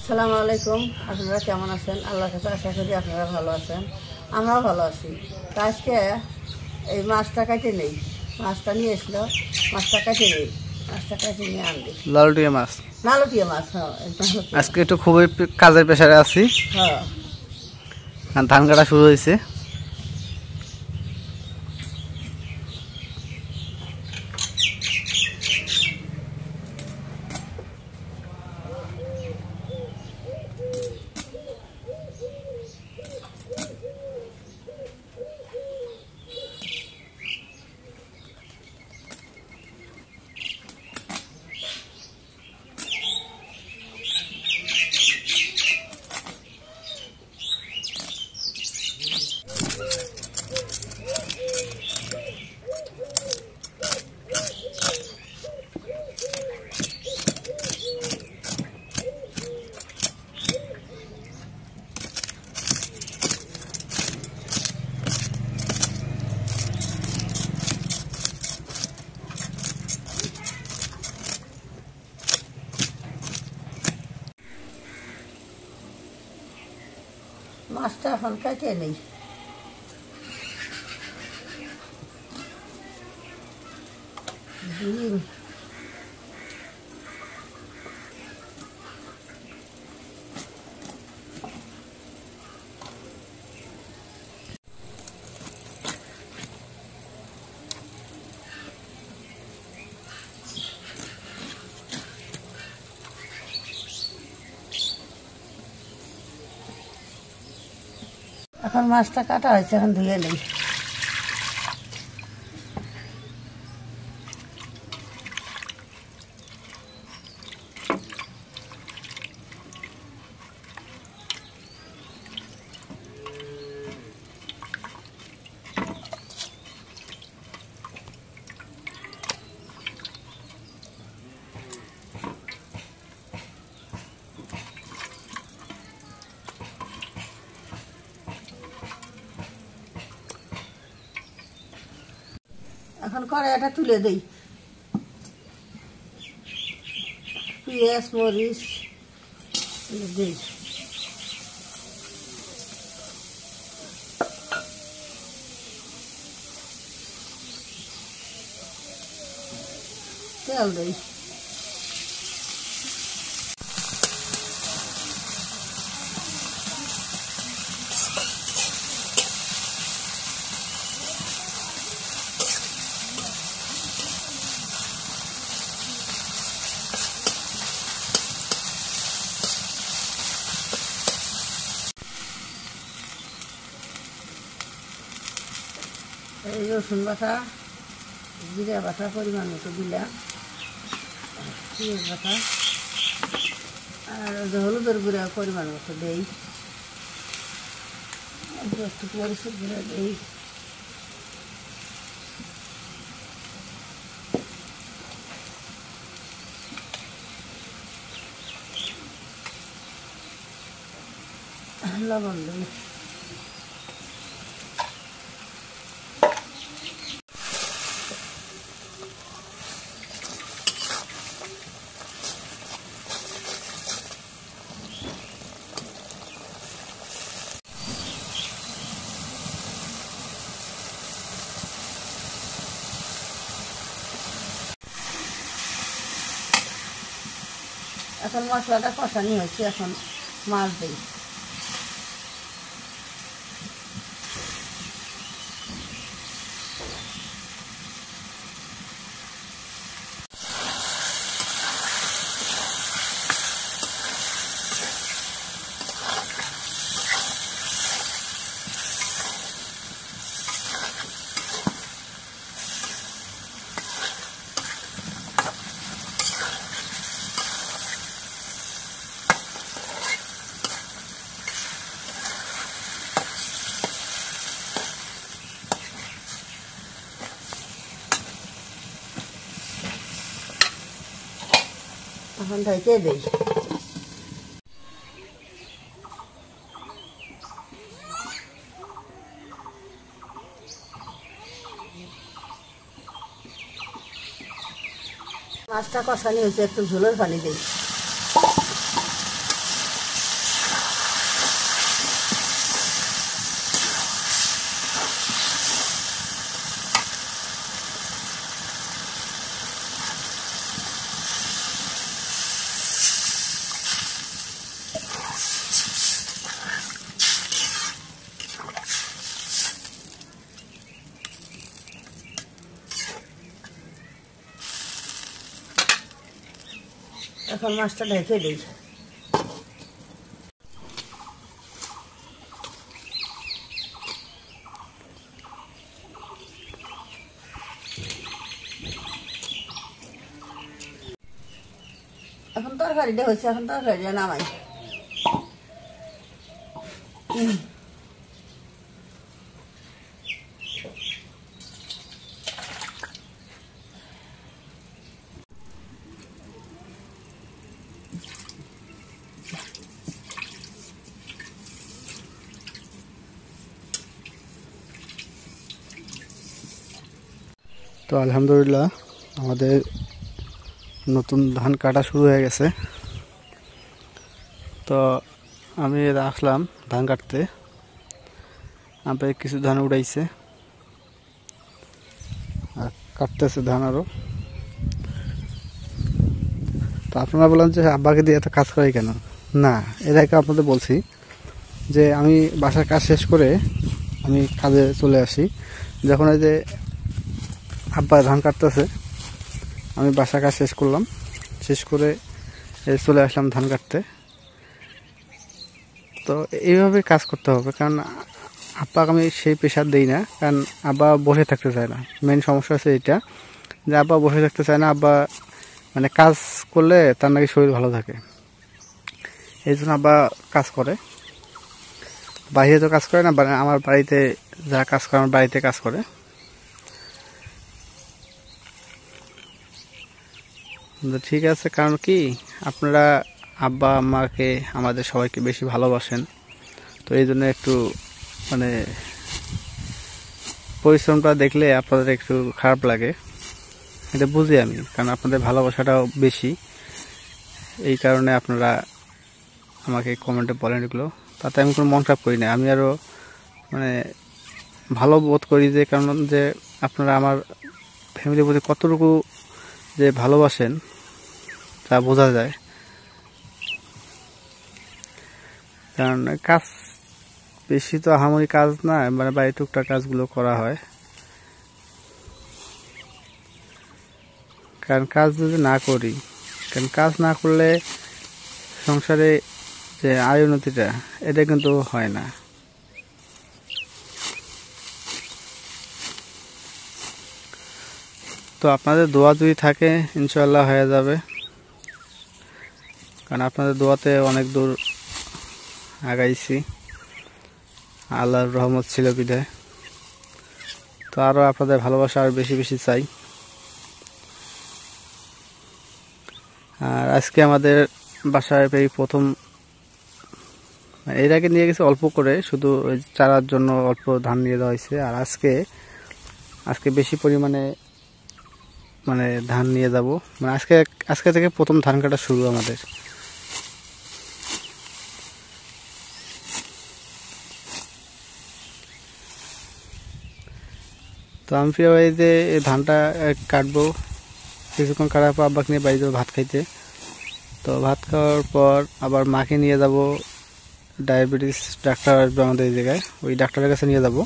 আসসালামু আলাইকুম। আপনারা কেমন আছেন? আল্লাহর কাছে আশা করি আপনারা ভালো আছেন, আমরাও ভালো আছি। তা আজকে এই মাছটা কাটে নেই, মাছটা নিয়ে এসলো, মাছটা কাটে নেই, মাছটা কাটে নিয়ে আনলি লালটিয়া মাছ, নালটিয়া মাছ। হ্যাঁ, আজকে একটু খুবই কাজের প্রেসারে আছি। হ্যাঁ, ধান কাটা শুরু হয়েছে। মাছটা এখন কাটে নেই। ডিম, এখন মাছটা কাটা হয়েছে, এখন ধুয়ে নেই। এখন কড়াইটা তুলে দেই, পেঁয়াজ মরিচ দিই, তেল দিই, এই রসুন বাটা, জিরা বাটা পরিমাণ মতো দিলাম, পেঁয়াজ বাটা আর হলুদের গুঁড়া পরিমাণ মতো দেই, একটু মরিচের গুঁড়া দেই, লবণ দিই। এখন মশলাটা কষানি হয়েছে, এখন মাছ দিই। এখন ঢেকে দিই। মাছটা কষানি হয়েছে, একটু ঝোলের পানি দিই। এখন মাছটা ঢেকে দিই। এখন তরকারিটা হয়েছে, এখন তরকারিটা নামাই। তো আলহামদুলিল্লাহ আমাদের নতুন ধান কাটা শুরু হয়ে গেছে। তো আমি আসলাম ধান কাটতে, আমাদের কিছু ধান উড়াইছে আর কাটতেছে ধান আরও। তো আপনারা বললেন যে আব্বাকে দিয়ে এত কাজ করাই কেন? না, এর আগে আপনাদের বলছি যে আমি বাসার কাজ শেষ করে আমি কাজে চলে আসি। যখন এই যে আব্বা ধান কাটতেছে, আমি বাসার কাজ শেষ করলাম, শেষ করে চলে আসলাম ধান কাটতে। তো এইভাবে কাজ করতে হবে, কারণ আব্বাকে আমি সেই প্রেশার দিই না, কারণ আব্বা বসে থাকতে চায় না। মেন সমস্যা হচ্ছে এইটা যে আব্বা বসে থাকতে চায় না। আব্বা মানে কাজ করলে তার নাকি শরীর ভালো থাকে, এই জন্য আব্বা কাজ করে। বাইরে তো কাজ করে না, আমার বাড়িতে যারা কাজ করে আমার বাড়িতে কাজ করে। ঠিক আছে, কারণ কি আপনারা আব্বা আম্মাকে আমাদের সবাইকে বেশি ভালোবাসেন, তো এই জন্য একটু মানে পরিশ্রমটা দেখলে আপনাদের একটু খারাপ লাগে, এটা বুঝি আমি, কারণ আপনাদের ভালোবাসাটাও বেশি। এই কারণে আপনারা আমাকে কমেন্টে বলেন এগুলো, তাতে আমি কোনো মন খারাপ করি না। আমি আরও মানে ভালো বোধ করি যে, কারণ যে আপনারা আমার ফ্যামিলির প্রতি কতটুকু যে ভালোবাসেন তা বোঝা যায়। কারণ কাজ বেশি তো আহামরি কাজ না, মানে বাড়ি টুকটাক কাজগুলো করা হয়। কারণ কাজ যদি না করি, কারণ কাজ না করলে সংসারে যে আয় উন্নতিটা এটা কিন্তু হয় না। তো আপনাদের দোয়া যদি থাকে ইনশাআল্লাহ হয়ে যাবে, কারণ আপনাদের দোয়াতে অনেক দূর আগাইছি, আল্লাহর রহমত ছিল বিধায়। তো আরও আপনাদের ভালোবাসা আর বেশি বেশি চাই। আর আজকে আমাদের বাসায় এই প্রথম, এর আগে নিয়ে গেছে অল্প করে, শুধু চারার জন্য অল্প ধান নিয়ে দেওয়া হয়েছে। আর আজকে বেশি পরিমাণে মানে ধান নিয়ে যাব, মানে আজকে থেকে প্রথম ধান কাটা শুরু আমাদের। তো আমি এই যে ধানটা কাটবো, কিছুক্ষণ কাটার পর আব্বাকে নিয়ে বাড়ি যাবো ভাত খাইতে। তো ভাত খাওয়ার পর আবার মাকে নিয়ে যাব, ডায়াবেটিস ডাক্তার আসবে আমাদের এই জায়গায়, ওই ডাক্তারের কাছে নিয়ে যাব।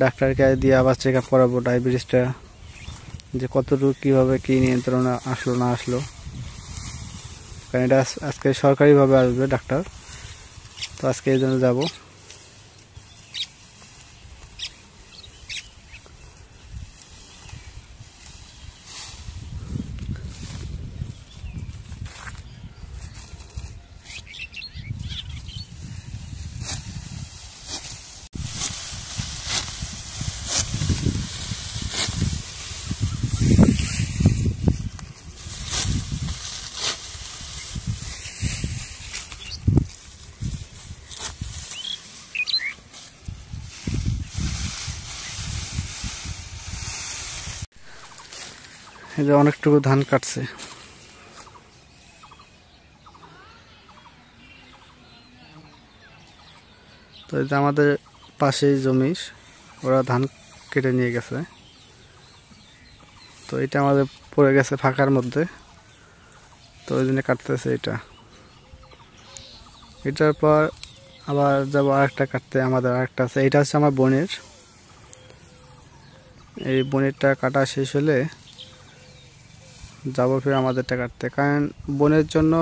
ডাক্তারকে দিয়ে আবার চেক আপ করাবো ডায়াবেটিসটা, যে কতটুকু কীভাবে কী নিয়ন্ত্রণে আসলো না আসলো। কারণ এটা আজকে সরকারিভাবে আসবে ডাক্তার, তো আজকে এই জন্য যাবো। এই যে অনেকটুকু ধান কাটছে। তো এই যে আমাদের পাশেই জমি, ওরা ধান কেটে নিয়ে গেছে। তো এটা আমাদের পড়ে গেছে ফাঁকার মধ্যে, তো ওই জন্য কাটতেছে এটার পর আবার যাবো আরেকটা কাটতে। আমাদের আরেকটা আছে, এটা হচ্ছে আমার বোনের। এই বোনেরটা কাটা শেষ হলে যাবো ফিরে আমাদেরটা কাটতে। কারণ বোনের জন্য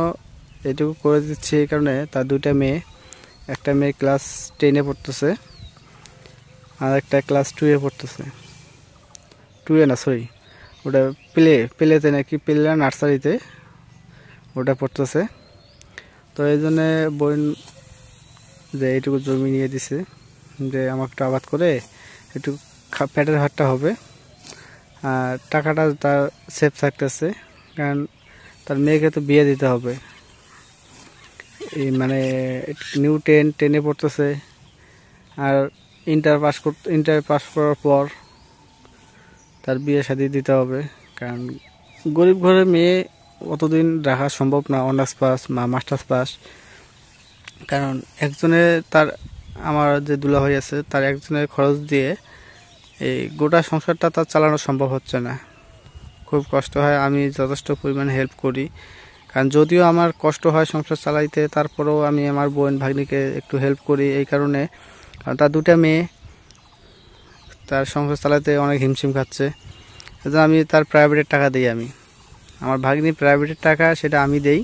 এটুকু করে দিচ্ছি এই কারণে, তার দুইটা মেয়ে, একটা মেয়ে ক্লাস 10-এ পড়তেছে আর একটা ক্লাস 2-এ পড়তেছে। 2-এ না, সরি, ওটা প্লেতে নাকি, প্লে নার্সারিতে ওটা পড়তেছে। তো এই জন্যে বোন যে এইটুকু জমি নিয়ে দিছে, যে আমাকে একটু আবাদ করে একটু পেটের ভাতটা হবে, আর টাকাটা তার সেফ থাকতেছে। কারণ তার মেয়েকে তো বিয়ে দিতে হবে, এই মানে নিউ 10-এ পড়তেছে, আর ইন্টার পাস করার পর তার বিয়ে শাদী দিতে হবে। কারণ গরিব ঘরের মেয়ে অতদিন রাখা সম্ভব না, অনার্স পাস বা মাস্টার্স পাস। কারণ তার আমার যে দুলাভাই আছে, তার একজনের খরচ দিয়ে এই গোটা সংসারটা তার চালানো সম্ভব হচ্ছে না, খুব কষ্ট হয়। আমি যথেষ্ট পরিমাণে হেল্প করি, কারণ যদিও আমার কষ্ট হয় সংসার চালাইতে, তারপরেও আমি আমার বোন ভাগ্নিকে একটু হেল্প করি এই কারণে, কারণ তার দুটা মেয়ে, তার সংসার চালাতে অনেক হিমশিম খাচ্ছে। এজন্য আমি তার প্রাইভেটের টাকা দিই, আমার ভাগ্নি প্রাইভেটের টাকা সেটা আমি দেই।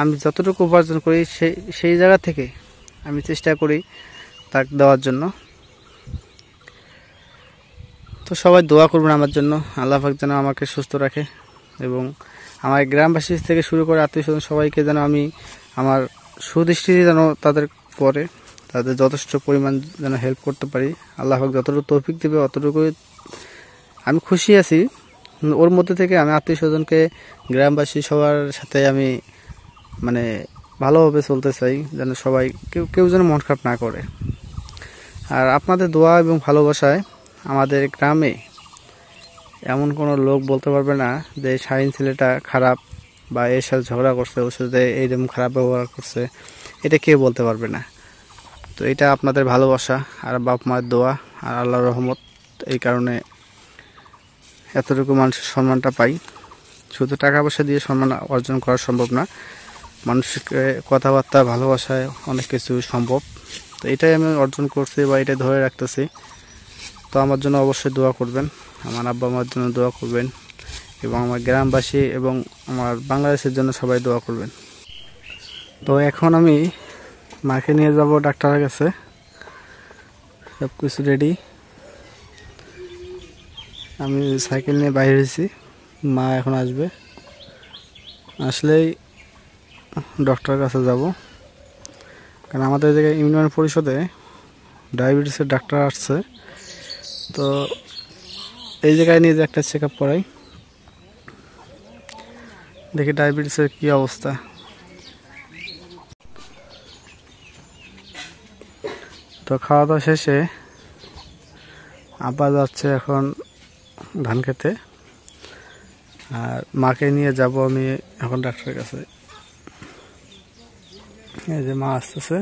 আমি যতটুকু উপার্জন করি সেই জায়গা থেকে আমি চেষ্টা করি তাকে দেওয়ার জন্য। তো সবাই দোয়া করবেন আমার জন্য, আল্লাহ পাক যেন আমাকে সুস্থ রাখে, এবং আমার গ্রামবাসী থেকে শুরু করে আত্মীয়স্বজন সবাইকে যেন আমি আমার সুদৃষ্টিতে যেন তাদের পরে তাদের যথেষ্ট পরিমাণ যেন হেল্প করতে পারি। আল্লাহ পাক যতটুকু তৌফিক দেবে অতটুকুই আমি খুশি আছি। ওর মধ্যে থেকে আমি আত্মীয়স্বজনকে, গ্রামবাসী সবার সাথে আমি মানে ভালোভাবে চলতে চাই, যেন সবাই কেউ যেন মন খারাপ না করে। আর আপনাদের দোয়া এবং ভালোবাসায় আমাদের গ্রামে এমন কোনো লোক বলতে পারবে না যে শাহিন ছেলেটা খারাপ, বা এর সাথে ঝগড়া করছে, ওর সাথে এইরকম খারাপ ব্যবহার করছে, এটা কেউ বলতে পারবে না। তো এটা আপনাদের ভালোবাসা আর বাপ মায়ের দোয়া আর আল্লাহর রহমত, এই কারণে এতটুকু মানুষের সম্মানটা পাই। শুধু টাকা পয়সা দিয়ে সম্মান অর্জন করা সম্ভব না, মানুষকে কথাবার্তা ভালোবাসায় অনেক কিছু সম্ভব। তো এটাই আমি অর্জন করছি বা এটাই ধরে রাখতেছি। তো আমার জন্য অবশ্যই দোয়া করবেন, আমার আব্বা মার জন্য দোয়া করবেন, এবং আমার গ্রামবাসী এবং আমার বাংলাদেশের জন্য সবাই দোয়া করবেন। তো এখন আমি মাকে নিয়ে যাব ডাক্তারের কাছে, সব কিছু রেডি। আমি সাইকেল নিয়ে বাইরে হয়েছি, মা এখন আসবে, আসলেই ডক্টরের কাছে যাব। কারণ আমাদের জায়গায় ইউনিয়ন পরিষদে ডায়াবেটিসের ডাক্তার আসছে, তো এই জায়গায় নিয়ে যে একটা চেক আপ করাই, দেখি ডায়াবেটিসের কী অবস্থা। তো খাওয়া দাওয়া শেষে আব্বা যাচ্ছে এখন ধান খেতে, আর মাকে নিয়ে যাব আমি এখন ডাক্তারের কাছে। এই যে মা আসতেছে।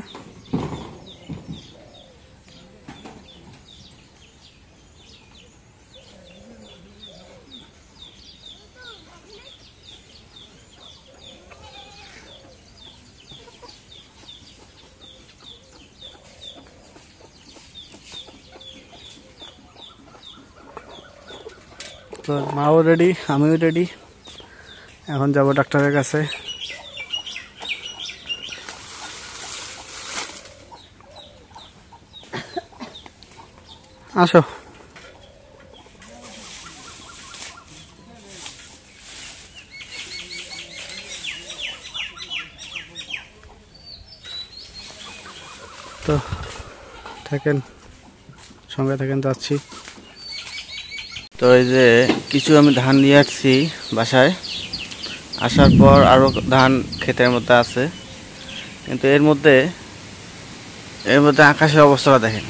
তো মাও রেডি, আমিও রেডি, এখন যাব ডাক্তারের কাছে। আসো। তো থাকেন, সঙ্গে থাকেন, যাচ্ছি। তো এই যে কিছু আমি ধান নিয়ে আসছি বাসায়, আসার পর আরও ধান ক্ষেতের মধ্যে আছে, কিন্তু এর মধ্যে আকাশের অবস্থাটা দেখেন।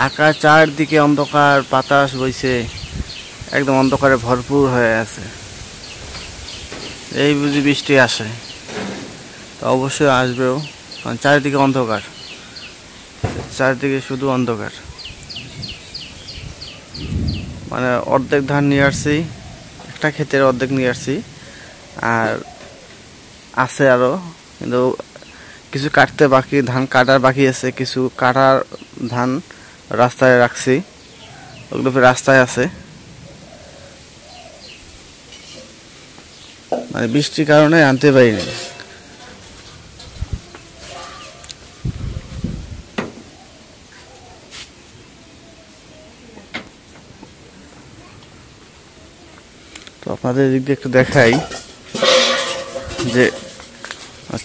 আকাশ চারদিকে অন্ধকার, বাতাস বইছে, একদম অন্ধকারে ভরপুর হয়ে আছে। এই বুঝি বৃষ্টি আসে, তো অবশ্যই আসবেও, কারণ চারিদিকে অন্ধকার, চারিদিকে শুধু অন্ধকার। মানে অর্ধেক ধান নিয়ে আসছি, একটা ক্ষেতের অর্ধেক নিয়ে আসছি, আর আছে আরও, কিন্তু কিছু কাটতে বাকি, ধান কাটার বাকি আছে, কিছু কাটার ধান রাস্তায় রাখছি, ওগুলো রাস্তায় আছে। মানে বৃষ্টির কারণে আনতে পারিনি। তো আপনাদের দিক দিয়ে একটু দেখাই যে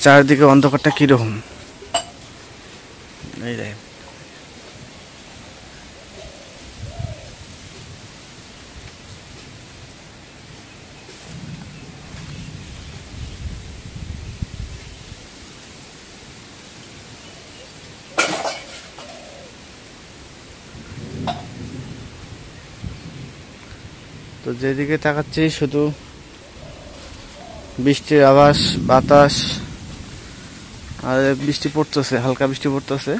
চারিদিকে অন্ধকারটা কিরকম। এই দেখেন তো যেদিকে তাকাচ্ছি শুধু বৃষ্টির আভাস, বাতাস, আর বৃষ্টি পড়তেছে, হালকা বৃষ্টি পড়তেছে।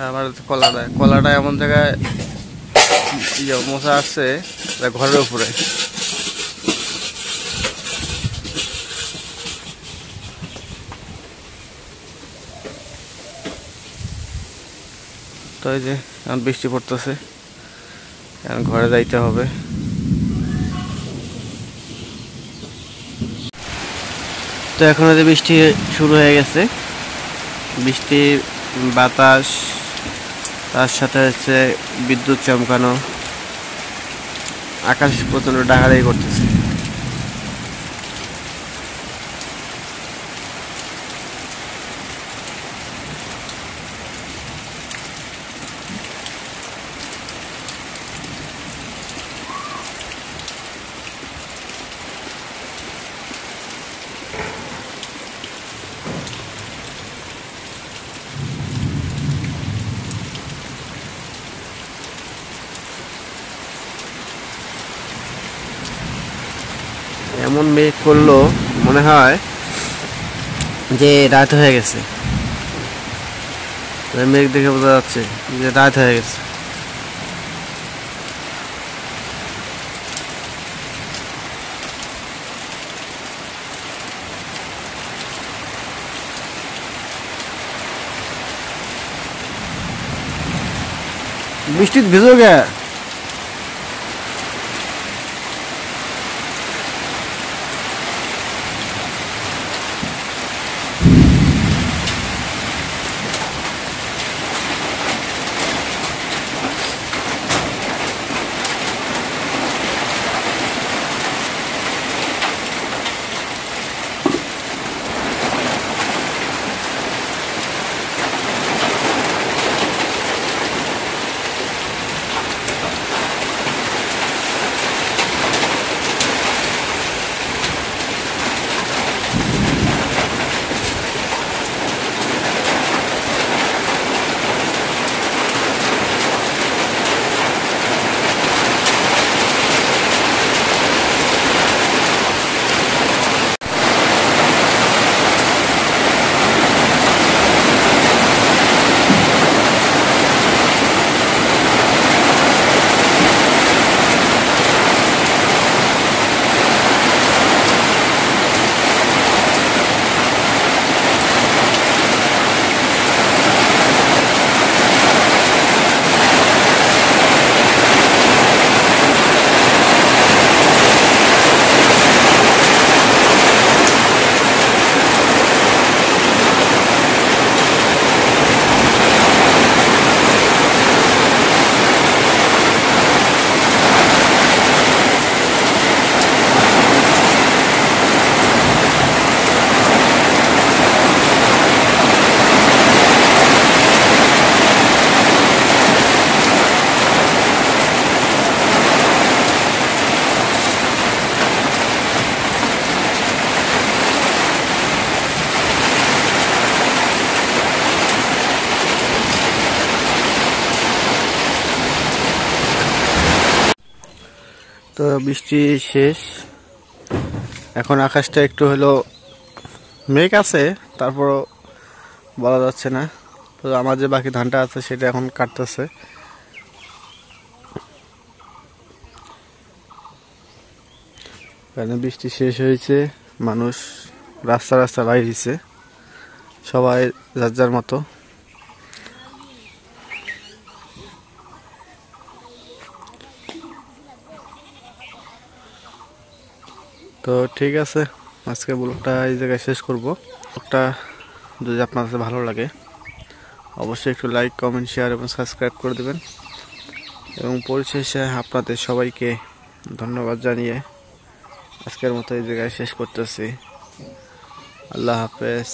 আমার কলাটা এমন জায়গায় মশা আসছে ঘরের উপরে। তো এই যে এখন বৃষ্টি পড়তেছে, এখন ঘরে যাইতে হবে। তো এখন যে বৃষ্টি শুরু হয়ে গেছে, বৃষ্টির বাতাস, তার সাথে হচ্ছে বিদ্যুৎ চমকানো, আকাশ প্রচন্ড ডাকাডাকি করতেছে। এমন মেঘ করলো মনে হয় যে রাত হয়ে গেছে। মেঘ দেখে বোঝা যাচ্ছে যে রাত হয়ে গেছে। বৃষ্টিতে ভিজো গে। তো বৃষ্টি শেষ, এখন আকাশটা একটু হলো মেঘ আছে, তারপরও বলা যাচ্ছে না। তো আমার যে বাকি ধানটা আছে সেটা এখন কাটতেছে। কারণ বৃষ্টি শেষ হয়েছে, মানুষ রাস্তা রাস্তা বাইরেছে, সবাই যার যার মতো। তো ঠিক আছে, আজকে ব্লগটা এই জায়গায় শেষ করব। ব্লগটা যদি আপনাদের ভালো লাগে অবশ্যই একটু লাইক, কমেন্ট, শেয়ার এবং সাবস্ক্রাইব করে দেবেন। এবং পরিশেষে আপনাদের সবাইকে ধন্যবাদ জানিয়ে আজকের মতো এই জায়গায় শেষ করতেছি। আল্লাহ হাফেজ।